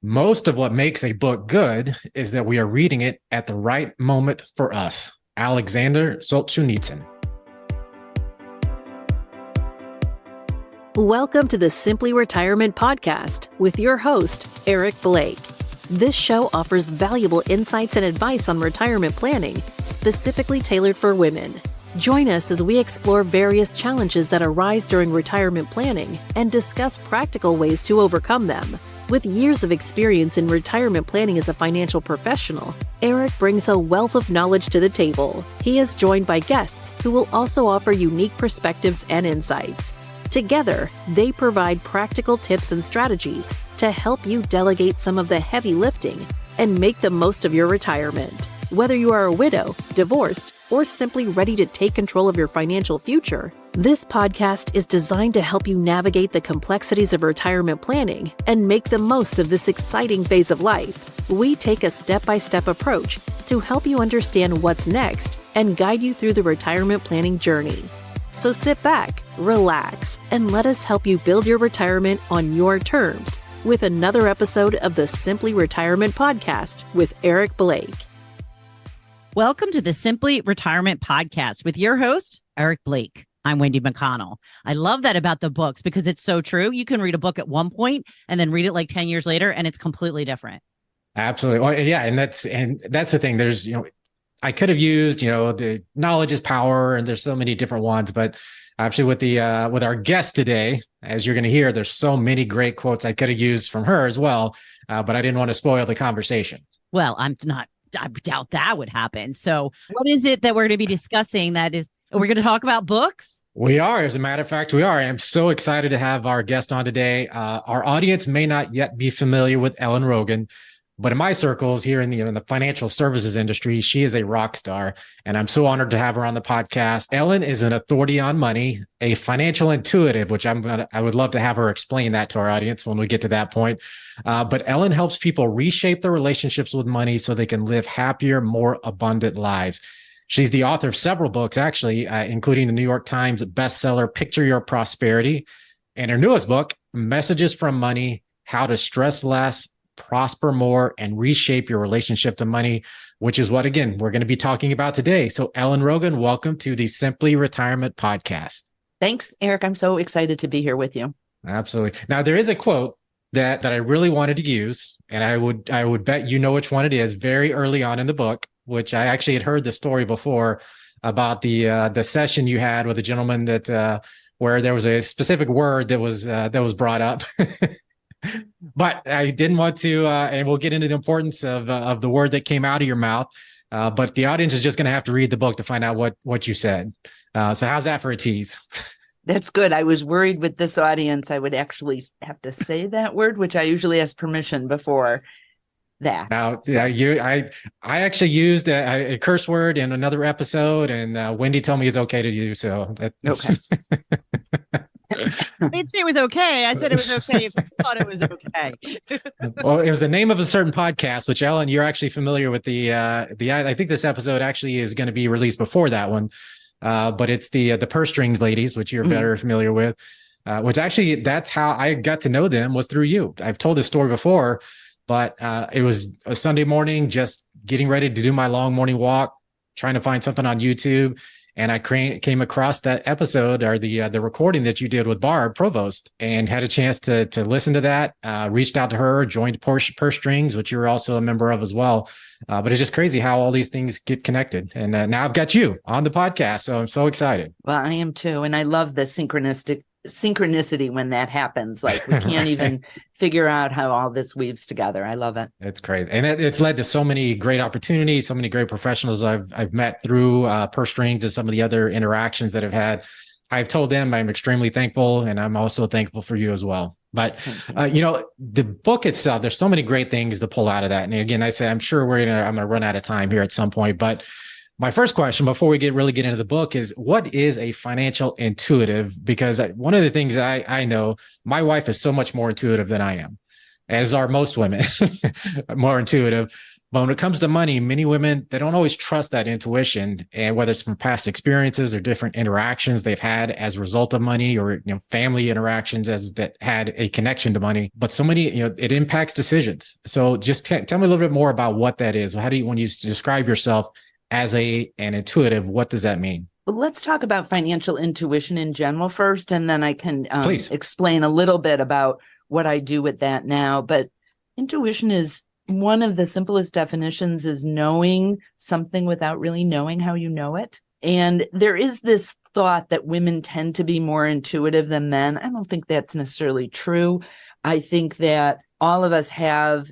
Most of what makes a book good is that we are reading it at the right moment for us. Alexander Solzhenitsyn. Welcome to the Simply Retirement Podcast with your host, Eric Blake. This show offers valuable insights and advice on retirement planning, specifically tailored for women. Join us as we explore various challenges that arise during retirement planning and discuss practical ways to overcome them. With years of experience in retirement planning as a financial professional, Eric brings a wealth of knowledge to the table. He is joined by guests who will also offer unique perspectives and insights. Together, they provide practical tips and strategies to help you delegate some of the heavy lifting and make the most of your retirement. Whether you are a widow, divorced, or simply ready to take control of your financial future, this podcast is designed to help you navigate the complexities of retirement planning and make the most of this exciting phase of life. We take a step-by-step approach to help you understand what's next and guide you through the retirement planning journey. So sit back, relax, and let us help you build your retirement on your terms with another episode of the Simply Retirement Podcast with Eric Blake. Welcome to the Simply Retirement Podcast with your host, Eric Blake. I'm Wendy McConnell. I love that about the books because it's so true. You can read a book at one point and then read it like 10 years later, and it's completely different. Absolutely. Well, yeah. And that's the thing. There's, I could have used, the knowledge is power, and there's so many different ones, but actually with our guest today, as you're going to hear, there's so many great quotes I could have used from her as well. But I didn't want to spoil the conversation. Well, I doubt that would happen. So what is it that we're going to be discussing? We're going to talk about books? We are. As a matter of fact, we are. I'm so excited to have our guest on today. Our audience may not yet be familiar with Ellen Rogin, but in my circles here in the financial services industry, she is a rock star, and I'm so honored to have her on the podcast. Ellen is an authority on money, a financial intuitive, which I would love to have her explain that to our audience when we get to that point. But Ellen helps people reshape their relationships with money so they can live happier, more abundant lives. She's the author of several books, actually, including the New York Times bestseller, Picture Your Prosperity, and her newest book, Messages from Money, How to Stress Less, Prosper More, and Reshape Your Relationship to Money, which is what, again, we're going to be talking about today. So Ellen Rogin, welcome to the Simply Retirement Podcast. Thanks, Eric. I'm so excited to be here with you. Absolutely. Now, there is a quote that I really wanted to use, and I would bet you know which one it is, very early on in the book, which I actually had heard the story before about the session you had with a gentleman that where there was a specific word that was brought up. But I didn't want to, and we'll get into the importance of the word that came out of your mouth. But the audience is just going to have to read the book to find out what you said. So how's that for a tease? That's good. I was worried with this audience, I would actually have to say that word, which I usually ask permission before that. Now, I actually used a curse word in another episode, and Wendy told me it's okay to do so. Okay. I didn't say it was okay. I said it was okay if you thought it was okay. Well, it was the name of a certain podcast, which, Ellen, you're actually familiar with I think this episode actually is going to be released before that one. But it's the purse strings ladies, which you're better familiar with, which actually that's how I got to know them, was through you. I've told this story before, but it was a Sunday morning, just getting ready to do my long morning walk, trying to find something on YouTube. And I came across that episode, or the recording that you did with Barb Provost, and had a chance to listen to that. Reached out to her, joined Purse Strings, which you're also a member of as well. But it's just crazy how all these things get connected. And now I've got you on the podcast, so I'm so excited. Well, I am too, and I love the synchronicity when that happens. Like, we can't even figure out how all this weaves together. I love it. It's crazy. And it's led to so many great opportunities, so many great professionals I've met through Purse Strings and some of the other interactions that I've had. I've told them I'm extremely thankful, and I'm also thankful for you as well. But, the book itself, there's so many great things to pull out of that. And again, I'm sure I'm going to run out of time here at some point, but my first question before we really get into the book is, what is a financial intuitive? Because one of the things I know, my wife is so much more intuitive than I am. as are most women, more intuitive. But when it comes to money, many women, they don't always trust that intuition. And whether it's from past experiences or different interactions they've had as a result of money, or, family interactions as that had a connection to money. But so many, it impacts decisions. So just tell me a little bit more about what that is. How do you, when you describe yourself as an intuitive, what does that mean? Well, let's talk about financial intuition in general first, and then I can explain a little bit about what I do with that now. But intuition is one of the simplest definitions is knowing something without really knowing how you know it. And there is this thought that women tend to be more intuitive than men. I don't think that's necessarily true. I think that all of us have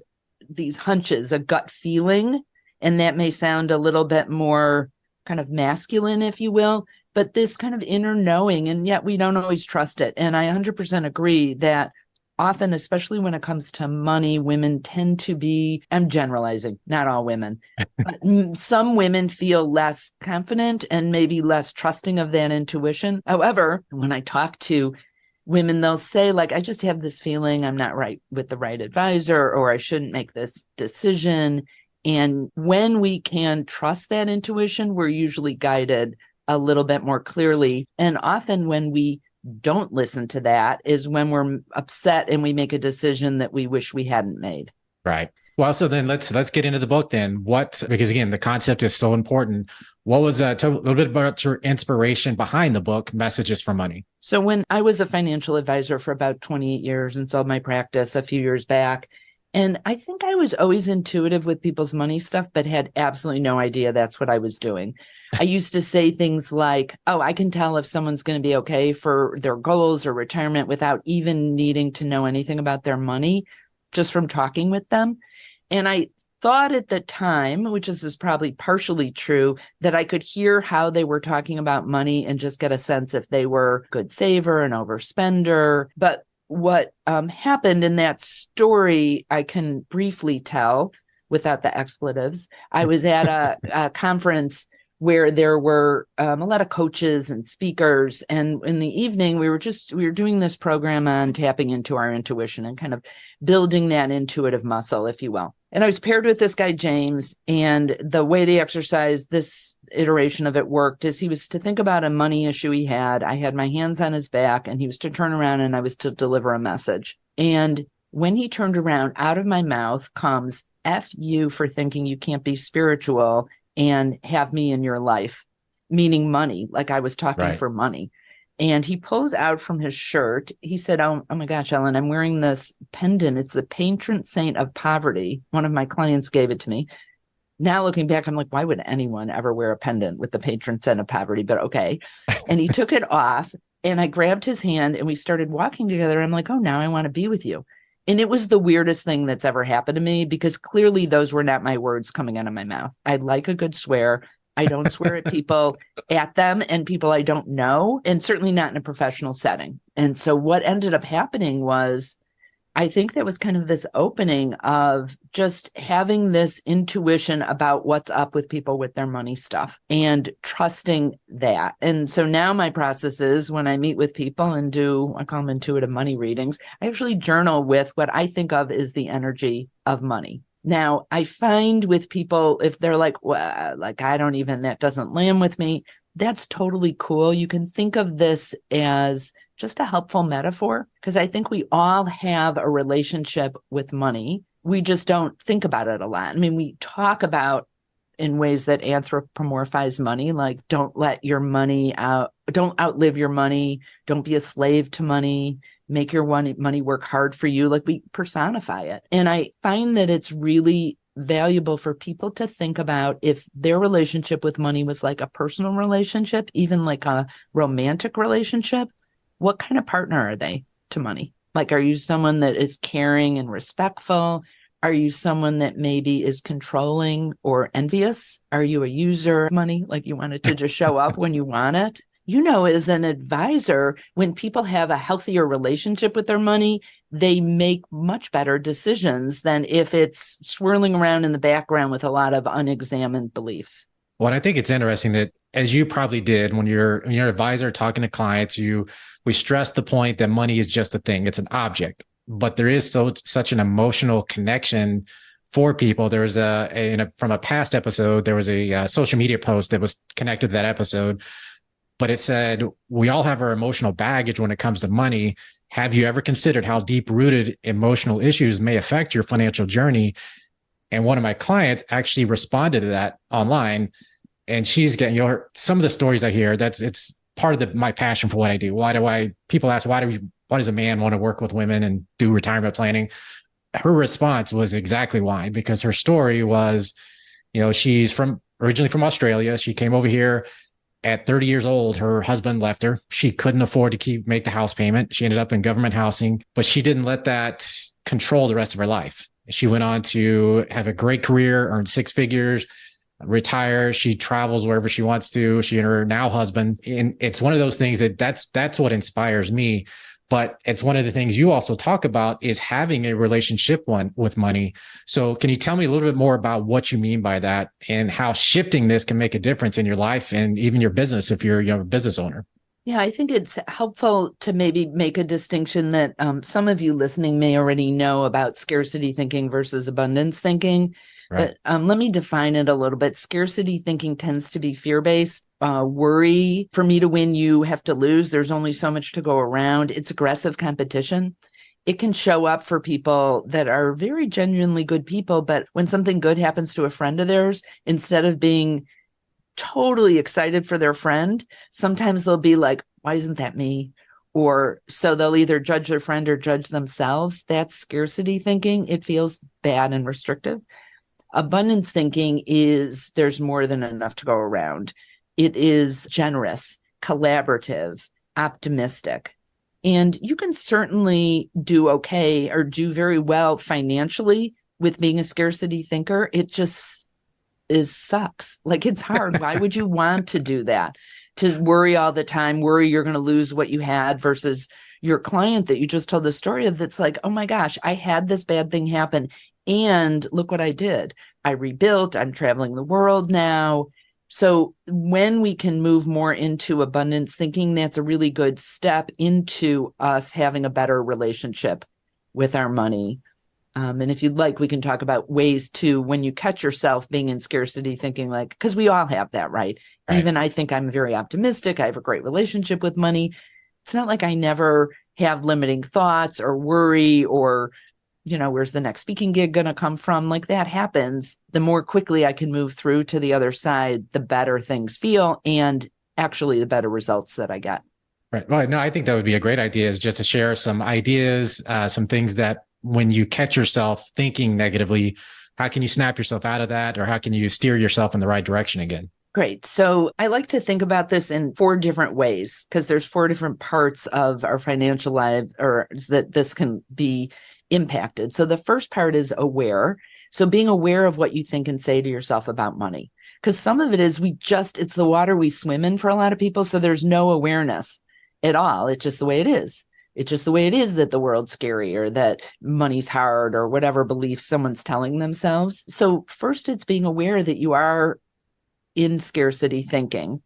these hunches, a gut feeling, and that may sound a little bit more kind of masculine, if you will, but this kind of inner knowing, and yet we don't always trust it. And I 100% agree that often, especially when it comes to money, women tend to be, I'm generalizing, not all women, but some women feel less confident and maybe less trusting of that intuition. However, when I talk to women, they'll say, like, I just have this feeling I'm not right with the right advisor, or I shouldn't make this decision. And when we can trust that intuition, we're usually guided a little bit more clearly. And often when we don't listen to that is when we're upset and we make a decision that we wish we hadn't made. Right. Well, so then let's get into the book then. Because again, the concept is so important. What was tell a little bit about your inspiration behind the book, Messages for Money? So when I was a financial advisor for about 28 years and sold my practice a few years back, and I think I was always intuitive with people's money stuff, but had absolutely no idea that's what I was doing. I used to say things like, oh, I can tell if someone's going to be okay for their goals or retirement without even needing to know anything about their money, just from talking with them. And I thought at the time, which is probably partially true, that I could hear how they were talking about money and just get a sense if they were a good saver, an overspender. But what happened in that story, I can briefly tell without the expletives. I was at a conference where there were a lot of coaches and speakers. And in the evening, we were doing this program on tapping into our intuition and kind of building that intuitive muscle, if you will. And I was paired with this guy, James, and the way the exercise, this iteration of it worked, is he was to think about a money issue he had. I had my hands on his back, and he was to turn around and I was to deliver a message. And when he turned around, out of my mouth comes, F you for thinking you can't be spiritual and have me in your life, meaning money, like I was talking for money. And he pulls out from his shirt. He said, oh my gosh, Ellen, I'm wearing this pendant. It's the patron saint of poverty. One of my clients gave it to me. Now looking back, I'm like, why would anyone ever wear a pendant with the patron saint of poverty? But okay. And he took it off, and I grabbed his hand and we started walking together. I'm like, oh, now I want to be with you. And it was the weirdest thing that's ever happened to me, because clearly those were not my words coming out of my mouth. I like a good swear. I don't swear at people, at them and people I don't know, and certainly not in a professional setting. And so what ended up happening was, I think that was kind of this opening of just having this intuition about what's up with people with their money stuff and trusting that. And so now my process is, when I meet with people and do, I call them intuitive money readings, I actually journal with what I think of as the energy of money. Now, I find with people, if they're like, well, like, I don't even, that doesn't land with me, that's totally cool. You can think of this as just a helpful metaphor, because I think we all have a relationship with money. We just don't think about it a lot. I mean, we talk about in ways that anthropomorphize money, like don't let your money out, don't outlive your money, don't be a slave to money, make your money work hard for you. Like, we personify it. And I find that it's really valuable for people to think about if their relationship with money was like a personal relationship, even like a romantic relationship. What kind of partner are they to money? Like, are you someone that is caring and respectful? Are you someone that maybe is controlling or envious? Are you a user of money? Like, you want it to just show up when you want it? You know, as an advisor, when people have a healthier relationship with their money, they make much better decisions than if it's swirling around in the background with a lot of unexamined beliefs. Well, I think it's interesting that, as you probably did when you're an advisor talking to clients, we stress the point that money is just a thing. It's an object. but there is such an emotional connection for people. There's from a past episode, there was a social media post that was connected to that episode, but it said, we all have our emotional baggage when it comes to money. Have you ever considered how deep rooted emotional issues may affect your financial journey? And one of my clients actually responded to that online, and she's getting, some of the stories I hear, it's part of my passion for what I do. People ask, why does a man want to work with women and do retirement planning? Her response was exactly why, because her story was, she's originally from Australia. She came over here at 30 years old. Her husband left her. She couldn't afford to make the house payment. She ended up in government housing, but she didn't let that control the rest of her life. She went on to have a great career, earn six figures, retire. She travels wherever she wants to. She and her now husband. And it's one of those things that's what inspires me. But it's one of the things you also talk about is having a relationship with money. So can you tell me a little bit more about what you mean by that and how shifting this can make a difference in your life and even your business if you're a business owner? Yeah, I think it's helpful to maybe make a distinction that some of you listening may already know about scarcity thinking versus abundance thinking. Right. But let me define it a little bit. Scarcity thinking tends to be fear-based. Worry, for me to win, you have to lose. There's only so much to go around. It's aggressive competition. It can show up for people that are very genuinely good people, but when something good happens to a friend of theirs, instead of being totally excited for their friend, sometimes they'll be like, why isn't that me? Or so they'll either judge their friend or judge themselves. That's scarcity thinking. It feels bad and restrictive. Abundance thinking is there's more than enough to go around. It is generous, collaborative, optimistic. And you can certainly do okay or do very well financially with being a scarcity thinker. It just sucks. Like, it's hard. Why would you want to do that? To worry all the time, worry you're going to lose what you had versus your client that you just told the story of that's like, oh my gosh, I had this bad thing happen. And look what I did. I rebuilt. I'm traveling the world now. So when we can move more into abundance thinking, that's a really good step into us having a better relationship with our money. And if you'd like, we can talk about ways to, when you catch yourself being in scarcity thinking, like, because we all have that, right? Even I think I'm very optimistic. I have a great relationship with money. It's not like I never have limiting thoughts or worry or, where's the next speaking gig going to come from? Like, that happens. The more quickly I can move through to the other side, the better things feel and actually the better results that I get. Right. Well, no, I think that would be a great idea, is just to share some ideas, some things that when you catch yourself thinking negatively, how can you snap yourself out of that? Or how can you steer yourself in the right direction again? Great. So I like to think about this in 4 different ways, because there's 4 different parts of our financial life or that this can be impacted. So the first part is aware. So being aware of what you think and say to yourself about money, because some of it is it's the water we swim in for a lot of people. So there's no awareness at all. It's just the way it is. It's just the way it is that the world's scary or that money's hard or whatever beliefs someone's telling themselves. So first, it's being aware that you are in scarcity thinking.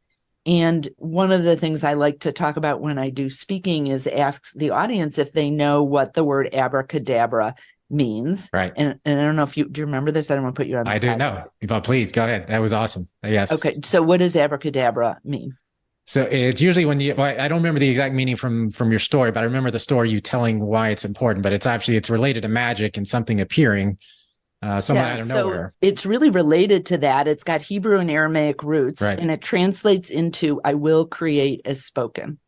And one of the things I like to talk about when I do speaking is ask the audience if they know what the word abracadabra means. Right. And I don't know if do you remember this? I don't want to put you on the spot. I do know, but please go ahead. That was awesome. Yes. Okay. So what does abracadabra mean? So it's usually I don't remember the exact meaning from your story, but I remember the story you telling why it's important, but it's related to magic and something appearing. Someone out of nowhere. It's really related to that. It's got Hebrew and Aramaic roots, right. And it translates into I will create as spoken.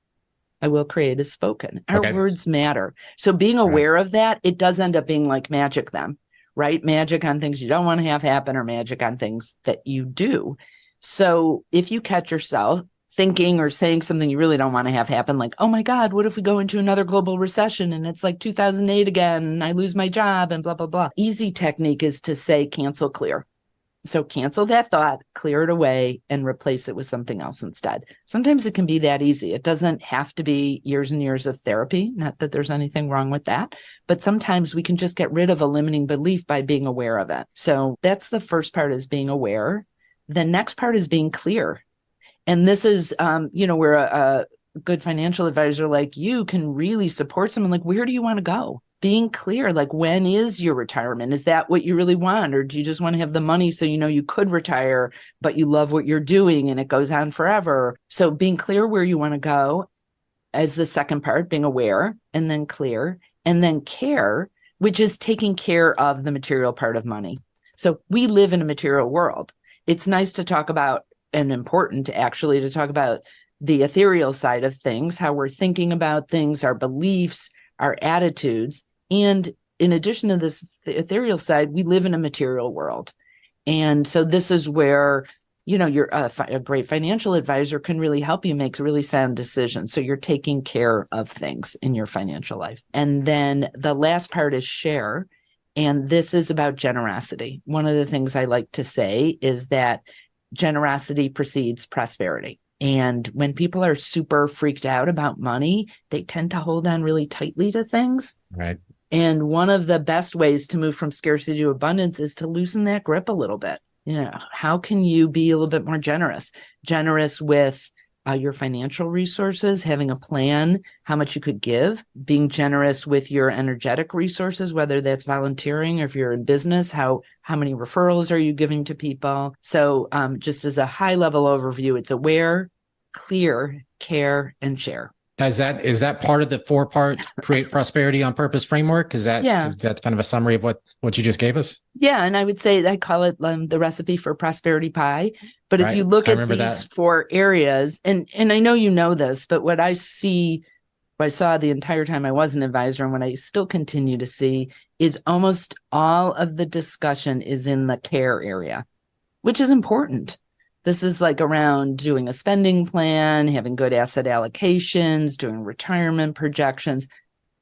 I will create as spoken. Our words matter. So being aware of that, it does end up being like magic then, right? Magic on things you don't want to have happen or magic on things that you do. So if you catch yourself thinking or saying something you really don't want to have happen, like, oh my God, what if we go into another global recession and it's like 2008 again and I lose my job and blah, blah, blah. Easy technique is to say, cancel, clear. So cancel that thought, clear it away, and replace it with something else instead. Sometimes it can be that easy. It doesn't have to be years and years of therapy. Not that there's anything wrong with that, but sometimes we can just get rid of a limiting belief by being aware of it. So that's the first part, is being aware. The next part is being clear. And this is, where a good financial advisor like you can really support someone. Like, where do you want to go? being clear, like, when is your retirement? Is that what you really want? Or do you just want to have the money so you know you could retire, but you love what you're doing and it goes on forever? So being clear where you want to go as the second part, being aware, and then clear, and then care, which is taking care of the material part of money. So we live in a material world. It's nice to talk about, and important actually, to talk about the ethereal side of things, how we're thinking about things, our beliefs, our attitudes. And in addition to this, the ethereal side, we live in a material world. And so this is where, you're a great financial advisor can really help you make really sound decisions. So you're taking care of things in your financial life. And then the last part is share. And this is about generosity. One of the things I like to say is that generosity precedes prosperity. And when people are super freaked out about money, they tend to hold on really tightly to things. Right. And one of the best ways to move from scarcity to abundance is to loosen that grip a little bit. How can you be a little bit more generous? Generous with your financial resources, having a plan, how much you could give, being generous with your energetic resources, whether that's volunteering or if you're in business, how many referrals are you giving to people? So just as a high level overview, it's aware, clear, care, and share. Is that part of the 4-part create prosperity on purpose framework? That's kind of a summary of what you just gave us? Yeah. And I would say I call it the recipe for prosperity pie. But if you look at these 4 areas, and I know you know this, but what I saw the entire time I was an advisor, and what I still continue to see, is almost all of the discussion is in the care area, which is important. This is like around doing a spending plan, having good asset allocations, doing retirement projections.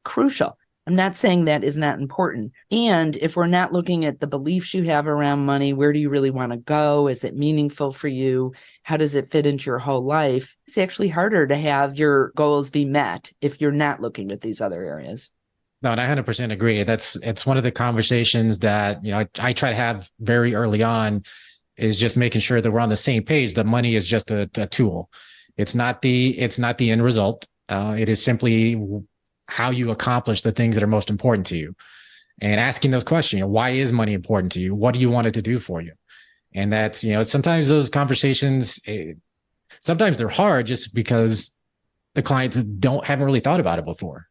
Crucial. I'm not saying that is not important. And if we're not looking at the beliefs you have around money, where do you really want to go? Is it meaningful for you? How does it fit into your whole life? It's actually harder to have your goals be met if you're not looking at these other areas. No, and I 100% agree. It's one of the conversations that, I try to have very early on, is just making sure that we're on the same page. The money is just a tool. It's not the end result. It is simply how you accomplish the things that are most important to you, and asking those questions. Why is money important to you? What do you want it to do for you? And that's, sometimes those conversations, sometimes they're hard just because the clients haven't really thought about it before.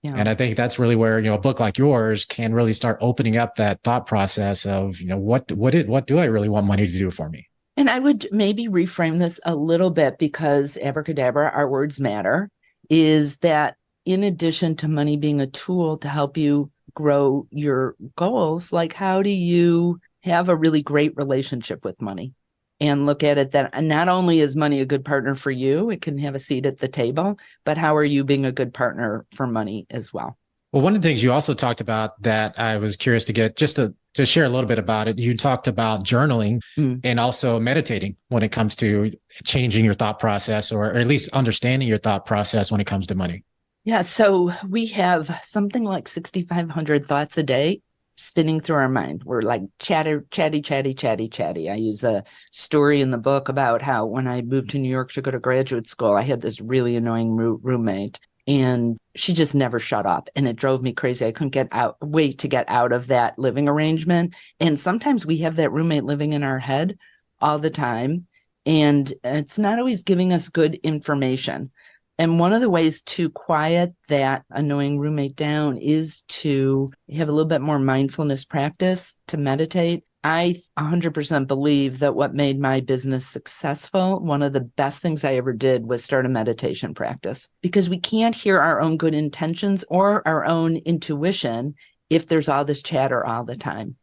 Yeah. And I think that's really where, a book like yours can really start opening up that thought process of, what do I really want money to do for me? And I would maybe reframe this a little bit, because abracadabra, our words matter, is that in addition to money being a tool to help you grow your goals, like, how do you have a really great relationship with money? And look at it that not only is money a good partner for you, it can have a seat at the table, but how are you being a good partner for money as well? Well, one of the things you also talked about that I was curious to get just to share a little bit about it. You talked about journaling and also meditating when it comes to changing your thought process, or at least understanding your thought process when it comes to money. Yeah. So we have something like 6,500 thoughts a day spinning through our mind. We're like chatty. I use a story in the book about how when I moved to New York to go to graduate school, I had this really annoying roommate, and she just never shut up, and it drove me crazy. I couldn't wait to get out of that living arrangement. And sometimes we have that roommate living in our head all the time, and it's not always giving us good information. And one of the ways to quiet that annoying roommate down is to have a little bit more mindfulness practice, to meditate. I 100% believe that what made my business successful, one of the best things I ever did, was start a meditation practice, because we can't hear our own good intentions or our own intuition if there's all this chatter all the time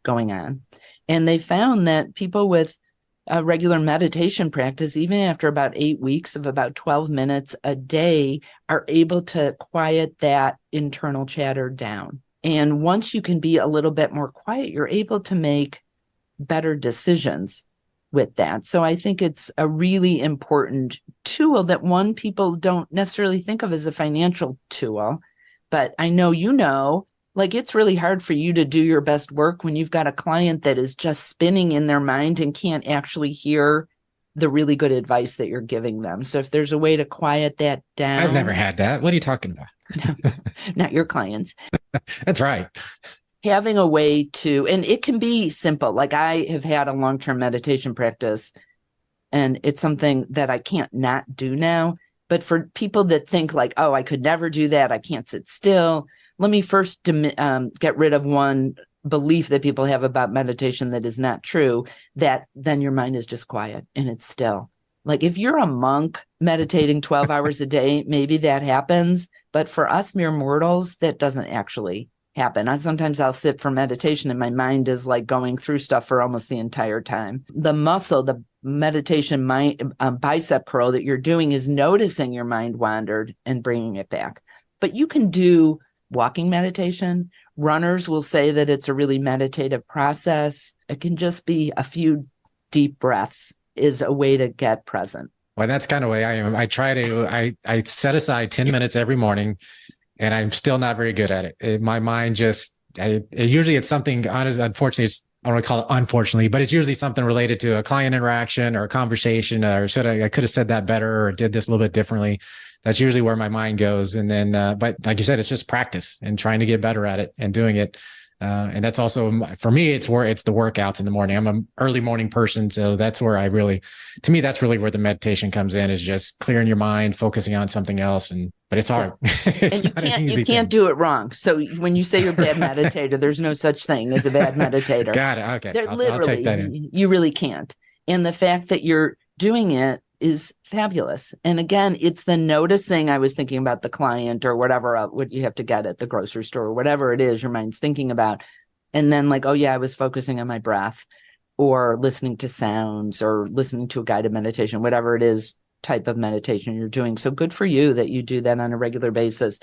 going on. And they found that people with a regular meditation practice, even after about 8 weeks of about 12 minutes a day, are able to quiet that internal chatter down. And once you can be a little bit more quiet, you're able to make better decisions with that. So I think it's a really important tool that people don't necessarily think of as a financial tool. But I know, like, it's really hard for you to do your best work when you've got a client that is just spinning in their mind and can't actually hear the really good advice that you're giving them. So if there's a way to quiet that down. I've never had that. What are you talking about? No, not your clients. That's right. Having a way to, and it can be simple. Like I have had a long-term meditation practice, and it's something that I can't not do now. But for people that think like, oh, I could never do that, I can't sit still, let me first get rid of one belief that people have about meditation that is not true, that then your mind is just quiet and it's still. Like if you're a monk meditating 12 hours a day, maybe that happens. But for us mere mortals, that doesn't actually happen. Sometimes I'll sit for meditation and my mind is like going through stuff for almost the entire time. The muscle, the meditation mind, bicep curl that you're doing is noticing your mind wandered and bringing it back. But you can do walking meditation. Runners will say that it's a really meditative process. It can just be a few deep breaths is a way to get present. Well, that's kind of the way I am. I set aside 10 minutes every morning, and I'm still not very good at it. My mind usually it's something, unfortunately, I don't want to call it unfortunately, but it's usually something related to a client interaction or a conversation, or I could have said that better or did this a little bit differently. That's usually where my mind goes. And then, but like you said, it's just practice and trying to get better at it and doing it. And that's also, for me, it's the workouts in the morning. I'm an early morning person. So that's where to me, that's really where the meditation comes in, is just clearing your mind, focusing on something else. But it's hard. You can't do it wrong. So when you say you're a bad meditator, there's no such thing as a bad meditator. Got it. Okay. I'll take that in. You really can't. And the fact that you're doing it is fabulous. And again, it's the noticing. I was thinking about the client or whatever, what you have to get at the grocery store or whatever it is your mind's thinking about. And then like, oh yeah, I was focusing on my breath or listening to sounds or listening to a guided meditation, whatever it is type of meditation you're doing. So good for you that you do that on a regular basis.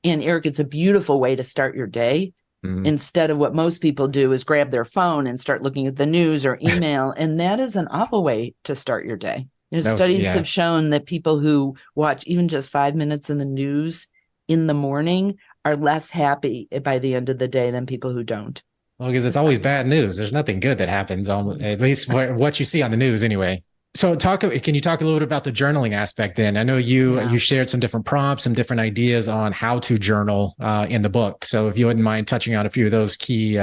And Eric, it's a beautiful way to start your day. Mm-hmm. Instead of what most people do is grab their phone and start looking at the news or email. And that is an awful way to start your day. Studies have shown that people who watch even just 5 minutes in the news in the morning are less happy by the end of the day than people who don't. Well, because it's always bad news. There's nothing good that happens, at least what you see on the news anyway. So can you talk a little bit about the journaling aspect then? I know you shared some different prompts, some different ideas on how to journal in the book. So if you wouldn't mind touching on a few of those key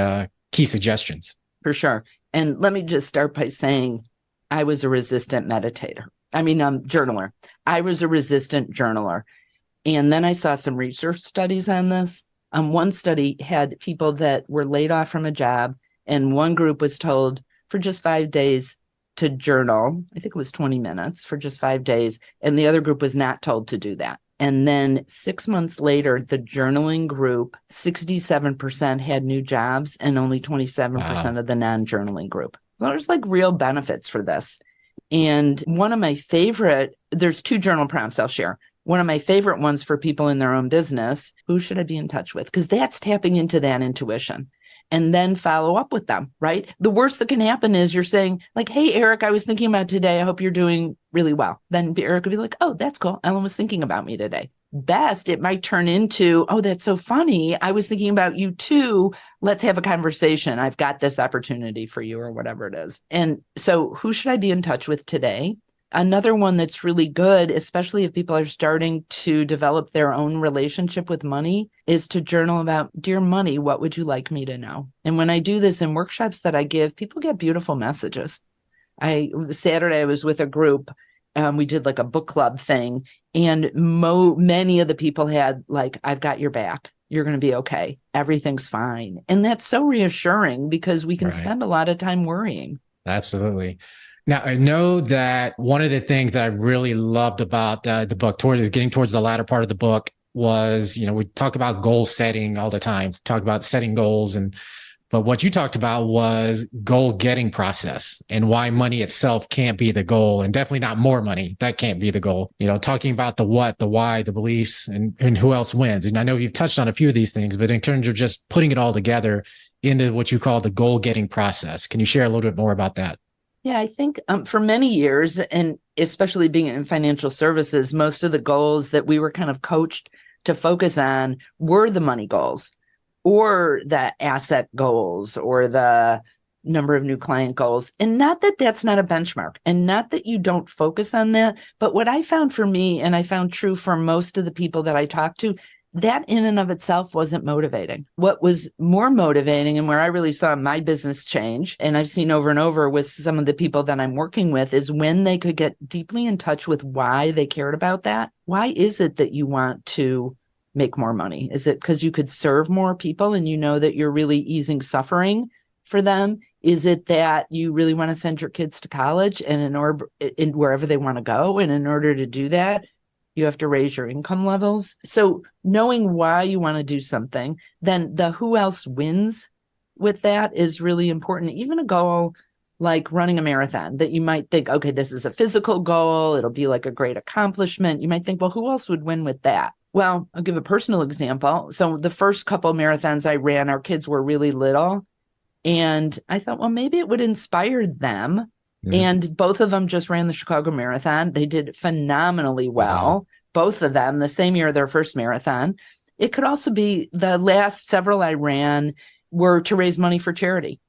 suggestions. For sure. And let me just start by saying I was a resistant journaler. I was a resistant journaler. And then I saw some research studies on this. One study had people that were laid off from a job, and one group was told for just 5 days to journal. I think it was 20 minutes for just 5 days. And the other group was not told to do that. And then 6 months later, the journaling group, 67% had new jobs and only 27% of the non-journaling group. So there's like real benefits for this. And one of my there's 2 journal prompts I'll share. One of my favorite ones for people in their own business, who should I be in touch with? Because that's tapping into that intuition. And then follow up with them, right? The worst that can happen is you're saying like, hey, Eric, I was thinking about today. I hope you're doing really well. Then Eric would be like, oh, that's cool. Ellen was thinking about me today. Best, it might turn into, oh, that's so funny. I was thinking about you too. Let's have a conversation. I've got this opportunity for you or whatever it is. And so who should I be in touch with today? Another one that's really good, especially if people are starting to develop their own relationship with money, is to journal about, dear money, what would you like me to know? And when I do this in workshops that I give, people get beautiful messages. Saturday, I was with a group. We did like a book club thing. And many of the people had like, I've got your back. You're going to be okay. Everything's fine. And that's so reassuring because we can spend a lot of time worrying. Absolutely. Now, I know that one of the things that I really loved about the book, getting towards the latter part of the book, was, we talk about goal setting all the time, talk about setting goals. But what you talked about was goal getting process and why money itself can't be the goal, and definitely not more money. That can't be the goal. Talking about the what, the why, the beliefs, and who else wins. And I know you've touched on a few of these things, but in terms of just putting it all together into what you call the goal getting process, can you share a little bit more about that? Yeah, I think for many years, and especially being in financial services, most of the goals that we were kind of coached to focus on were the money goals or the asset goals or the, number of new client goals. And not that that's not a benchmark and not that you don't focus on that. But what I found for me, and I found true for most of the people that I talked to, that in and of itself wasn't motivating. What was more motivating and where I really saw my business change, and I've seen over and over with some of the people that I'm working with, is when they could get deeply in touch with why they cared about that. Why is it that you want to make more money? Is it because you could serve more people and you know that you're really easing suffering for them? Is it that you really want to send your kids to college and in wherever they want to go? And in order to do that, you have to raise your income levels. So knowing why you want to do something, then the who else wins with that is really important. Even a goal like running a marathon that you might think, okay, this is a physical goal. It'll be like a great accomplishment. You might think, well, who else would win with that? Well, I'll give a personal example. So the first couple marathons I ran, our kids were really little. And I thought, well, maybe it would inspire them. And both of them just ran the Chicago Marathon. They did phenomenally well. Wow. Both of them, the same year, their first marathon. It could also be the last several I ran were to raise money for charity.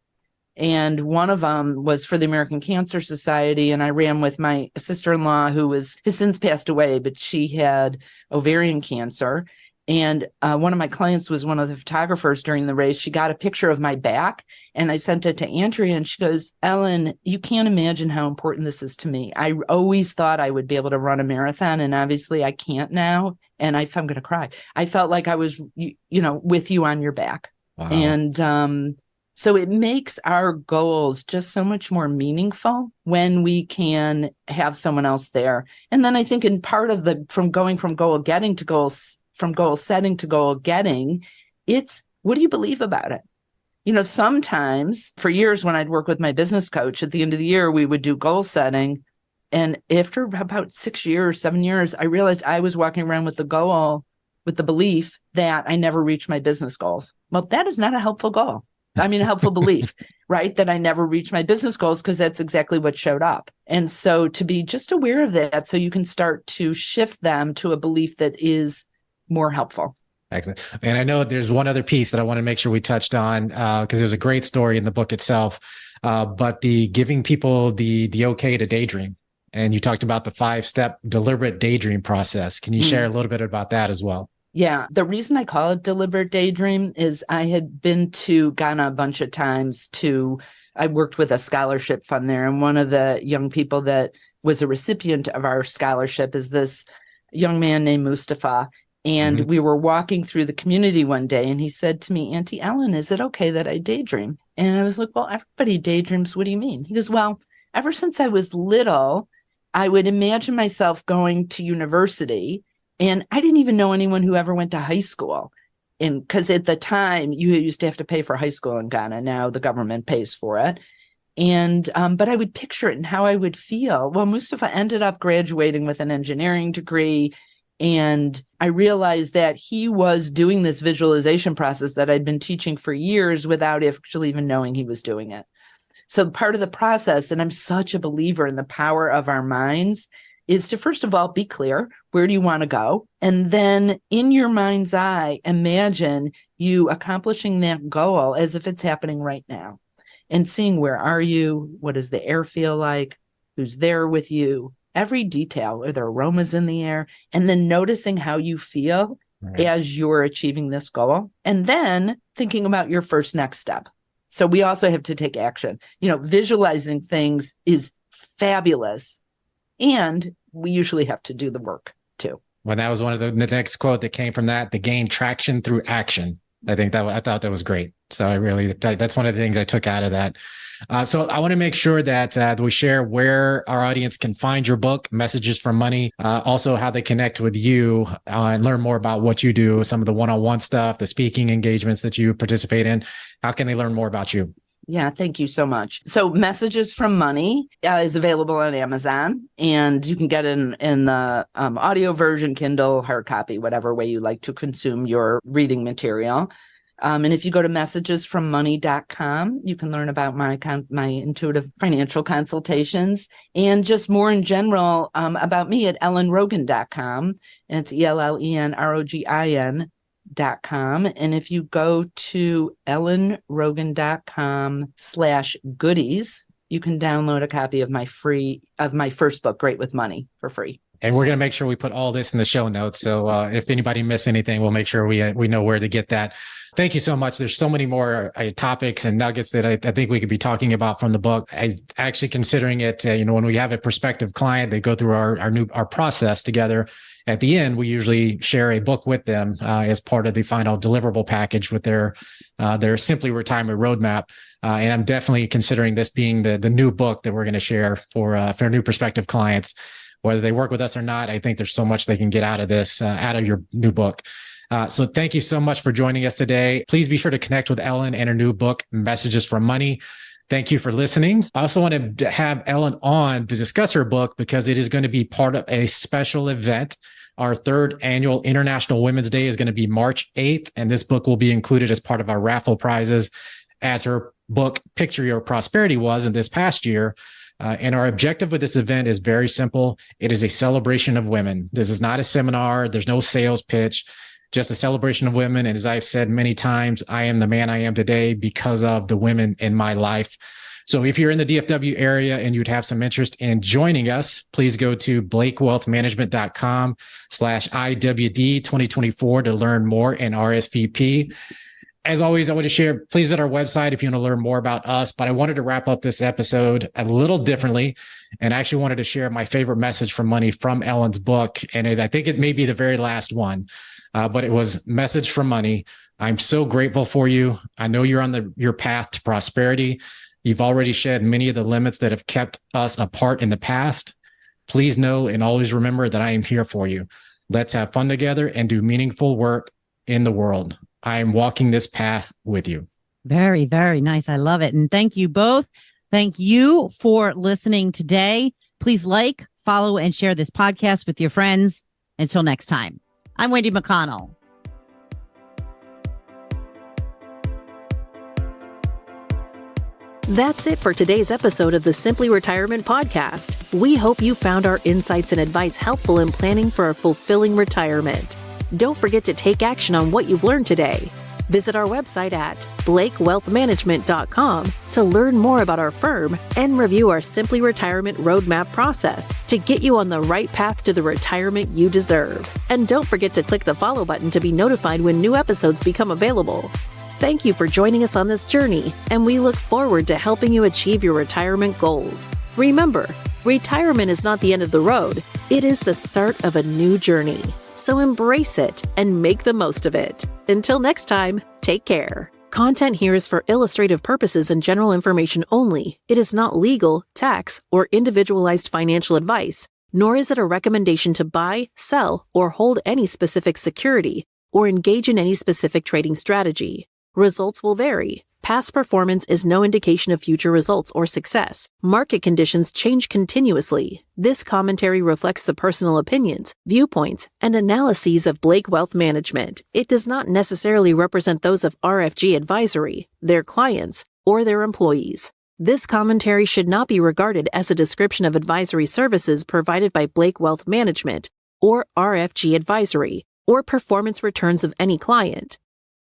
And one of them was for the American Cancer Society. And I ran with my sister-in-law, who has since passed away, but she had ovarian cancer. And one of my clients was one of the photographers during the race. She got a picture of my back and I sent it to Andrea and she goes, Ellen, you can't imagine how important this is to me. I always thought I would be able to run a marathon and obviously I can't now. And I'm going to cry. I felt like I was, with you on your back. Wow. And so it makes our goals just so much more meaningful when we can have someone else there. And then I think in part of from goal getting to goals, from goal setting to goal getting, it's what do you believe about it? Sometimes for years when I'd work with my business coach, at the end of the year, we would do goal setting. And after about 6 years, 7 years, I realized I was walking around with the belief that I never reached my business goals. Well, that is not a helpful goal. A helpful belief, right? That I never reached my business goals because that's exactly what showed up. And so to be just aware of that so you can start to shift them to a belief that is more helpful. Excellent. And I know there's one other piece that I want to make sure we touched on because there's a great story in the book itself, but the giving people the okay to daydream. And you talked about the 5-step deliberate daydream process. Can you share a little bit about that as well? Yeah. The reason I call it deliberate daydream is I had been to Ghana a bunch of times I worked with a scholarship fund there. And one of the young people that was a recipient of our scholarship is this young man named Mustafa. And we were walking through the community one day and he said to me, Auntie Ellen, is it okay that I daydream? And I was like, well, everybody daydreams. What do you mean? He goes, well, ever since I was little, I would imagine myself going to university. And I didn't even know anyone who ever went to high school. And because at the time you used to have to pay for high school in Ghana. Now the government pays for it. And, but I would picture it and how I would feel. Well, Mustafa ended up graduating with an engineering degree. And I realized that he was doing this visualization process that I'd been teaching for years without actually even knowing he was doing it. So part of the process, and I'm such a believer in the power of our minds, is to, first of all, be clear. Where do you want to go? And then in your mind's eye, imagine you accomplishing that goal as if it's happening right now and seeing where are you? What does the air feel like? Who's there with you? Every detail. Are there aromas in the air? And then noticing how you feel as you're achieving this goal. And then thinking about your first next step. So we also have to take action. Visualizing things is fabulous. And we usually have to do the work too. Well, that was one of the next quote that came from that, to gain traction through action. I thought that was great. So that's one of the things I took out of that. So I want to make sure that we share where our audience can find your book, Messages from Money, also how they connect with you and learn more about what you do, some of the one-on-one stuff, the speaking engagements that you participate in. How can they learn more about you? Yeah, thank you so much. So Messages from Money is available on Amazon, and you can get it in the audio version, Kindle, hard copy, whatever way you like to consume your reading material. And if you go to messagesfrommoney.com, you can learn about my intuitive financial consultations and just more in general about me at ellenrogin.com. And it's ELLENROGIN ellenrogin.com. And if you go to ellenrogin.com/goodies, you can download a copy of my first book, Great with Money, for free. And we're going to make sure we put all this in the show notes. So if anybody missed anything, we'll make sure we know where to get that. Thank you so much. There's so many more topics and nuggets that I think we could be talking about from the book. I actually considering it, when we have a prospective client, they go through our process together. At the end, we usually share a book with them as part of the final deliverable package with their Simply Retirement Roadmap. And I'm definitely considering this being the new book that we're going to share for new prospective clients. Whether they work with us or not, I think there's so much they can get out of this, out of your new book. So thank you so much for joining us today. Please be sure to connect with Ellen and her new book, Messages from Money. Thank you for listening. I also want to have Ellen on to discuss her book because it is going to be part of a special event. Our third annual International Women's Day is going to be March 8th, and this book will be included as part of our raffle prizes, as her book, Picture Your Prosperity, was in this past year. And our objective with this event is very simple. It is a celebration of women. This is not a seminar. There's no sales pitch, just a celebration of women. And as I've said many times, I am the man I am today because of the women in my life. So if you're in the DFW area and you'd have some interest in joining us, please go to blakewealthmanagement.com/IWD 2024 to learn more and RSVP. As always, I want to share, please visit our website if you want to learn more about us. But I wanted to wrap up this episode a little differently. And I actually wanted to share my favorite message from money from Ellen's book. And I think it may be the very last one, but it was Message from Money. I'm so grateful for you. I know you're on your path to prosperity. You've already shed many of the limits that have kept us apart in the past. Please know and always remember that I am here for you. Let's have fun together and do meaningful work in the world. I am walking this path with you. Very, very nice. I love it. And thank you both. Thank you for listening today. Please like, follow, and share this podcast with your friends. Until next time, I'm Wendy McConnell. That's it for today's episode of the Simply Retirement Podcast. We hope you found our insights and advice helpful in planning for a fulfilling retirement. Don't forget to take action on what you've learned today. Visit our website at blakewealthmanagement.com to learn more about our firm and review our Simply Retirement Roadmap process to get you on the right path to the retirement you deserve. And don't forget to click the follow button to be notified when new episodes become available. Thank you for joining us on this journey, and we look forward to helping you achieve your retirement goals. Remember, retirement is not the end of the road. It is the start of a new journey. So embrace it and make the most of it. Until next time, take care. Content here is for illustrative purposes and general information only. It is not legal, tax, or individualized financial advice, nor is it a recommendation to buy, sell, or hold any specific security, or engage in any specific trading strategy. Results will vary. Past performance is no indication of future results or success. Market conditions change continuously. This commentary reflects the personal opinions, viewpoints, and analyses of Blake Wealth Management. It does not necessarily represent those of RFG Advisory, their clients, or their employees. This commentary should not be regarded as a description of advisory services provided by Blake Wealth Management or RFG Advisory, or performance returns of any client.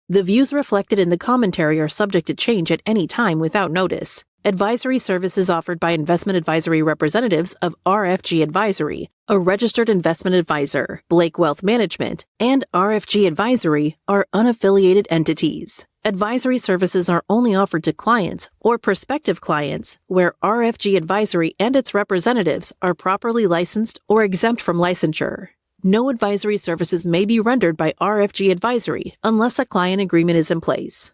The views reflected in the commentary are subject to change at any time without notice. Advisory services offered by investment advisory representatives of RFG Advisory, a registered investment advisor, Blake Wealth Management, and RFG Advisory are unaffiliated entities. Advisory services are only offered to clients or prospective clients where RFG Advisory and its representatives are properly licensed or exempt from licensure. No advisory services may be rendered by RFG Advisory unless a client agreement is in place.